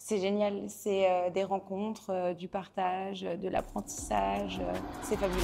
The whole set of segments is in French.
C'est génial, c'est des rencontres, du partage, de l'apprentissage, c'est fabuleux.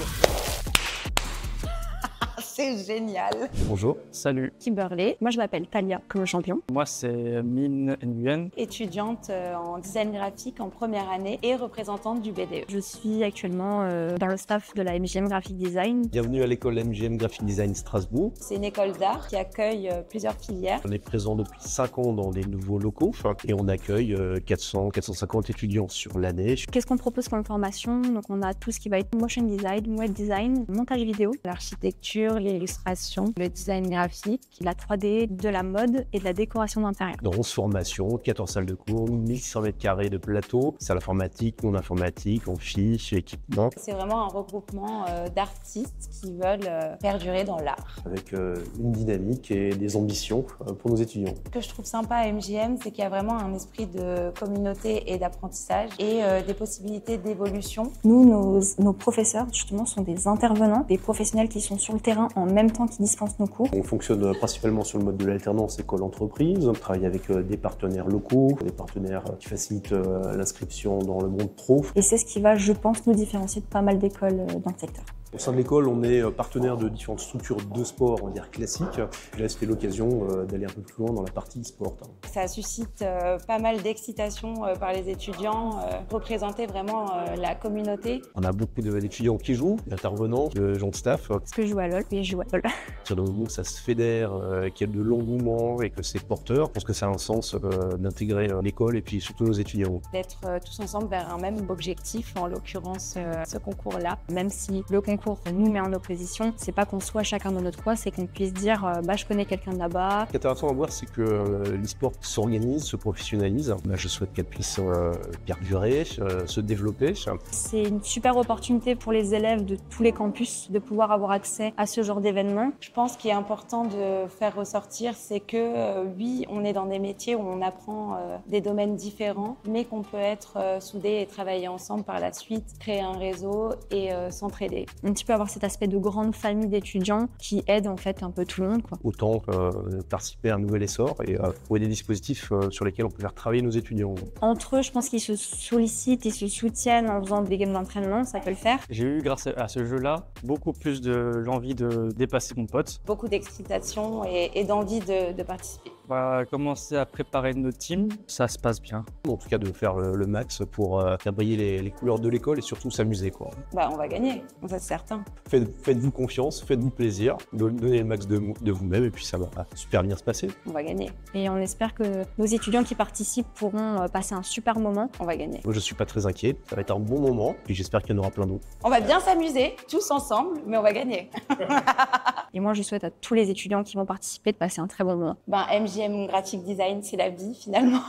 C'est génial. Bonjour. Salut. Kimberley. Moi, je m'appelle Talia, comme le champion. Moi, c'est Min Nguyen. Étudiante en design graphique en première année et représentante du BDE. Je suis actuellement dans le staff de la MGM Graphic Design. Bienvenue à l'école MGM Graphic Design Strasbourg. C'est une école d'art qui accueille plusieurs filières. On est présent depuis 5 ans dans des nouveaux locaux et on accueille 400-450 étudiants sur l'année. Qu'est-ce qu'on propose comme formation? Donc, on a tout ce qui va être motion design, web design, montage vidéo, l'architecture, l'illustration, le design graphique, la 3D, de la mode et de la décoration d'intérieur. Dans 11 formations, 14 salles de cours, 1600 m² de plateau, salle informatique, non informatique, amphi, équipement. C'est vraiment un regroupement d'artistes qui veulent perdurer dans l'art. Avec une dynamique et des ambitions pour nos étudiants. Ce que je trouve sympa à MGM, c'est qu'il y a vraiment un esprit de communauté et d'apprentissage et des possibilités d'évolution. Nous, nos professeurs, justement, sont des intervenants, des professionnels qui sont sur le terrain en même temps qu'ils dispensent nos cours. On fonctionne principalement sur le mode de l'alternance école-entreprise. On travaille avec des partenaires locaux, des partenaires qui facilitent l'inscription dans le monde pro. Et c'est ce qui va, je pense, nous différencier de pas mal d'écoles dans le secteur. Au sein de l'école, on est partenaire de différentes structures de sport, on va dire classiques. Puis là, c'était l'occasion d'aller un peu plus loin dans la partie e-sport. Ça suscite pas mal d'excitation par les étudiants, représenter vraiment la communauté. On a beaucoup d'étudiants qui jouent, d'intervenants, de gens de staff. Parce que je joue à LoL, oui, je joue à LoL. Sur le moment où ça se fédère, qu'il y a de l'engouement et que c'est porteur, je pense que ça a un sens d'intégrer l'école et puis surtout nos étudiants. D'être tous ensemble vers un même objectif, en l'occurrence ce concours-là. Même si le concours nous met en opposition, c'est pas qu'on soit chacun dans notre coin, c'est qu'on puisse dire je connais quelqu'un de là-bas. Ce qui est intéressant à voir, c'est que l'e-sport s'organise, se professionnalise. Je souhaite qu'elle puisse perdurer, se développer. C'est une super opportunité pour les élèves de tous les campus de pouvoir avoir accès à ce genre d'événements. Je pense qu'il est important de faire ressortir, c'est que oui, on est dans des métiers où on apprend des domaines différents, mais qu'on peut être soudés et travailler ensemble par la suite, créer un réseau et s'entraider. Un petit peu avoir cet aspect de grande famille d'étudiants qui aide en fait un peu tout le monde, quoi. Autant participer à un nouvel essor et trouver des dispositifs sur lesquels on peut faire travailler nos étudiants. Entre eux, je pense qu'ils se sollicitent et se soutiennent en faisant des games d'entraînement, ça peut le faire. J'ai eu, grâce à ce jeu-là, beaucoup plus de l'envie de dépasser mon pote. Beaucoup d'excitation et d'envie de participer. On va commencer à préparer notre team, ça se passe bien. En tout cas, de faire le max pour faire briller les couleurs de l'école et surtout s'amuser, quoi. On va gagner, ça c'est certain. Faites-vous confiance, faites-vous plaisir, donnez le max de vous-même et puis ça va super bien se passer. On va gagner. Et on espère que nos étudiants qui participent pourront passer un super moment. On va gagner. Moi, je suis pas très inquiet, ça va être un bon moment et j'espère qu'il y en aura plein d'autres. On va bien s'amuser, tous ensemble, mais on va gagner. Et moi, je souhaite à tous les étudiants qui vont participer de passer un très bon moment. MGM Graphic Design, c'est la vie finalement.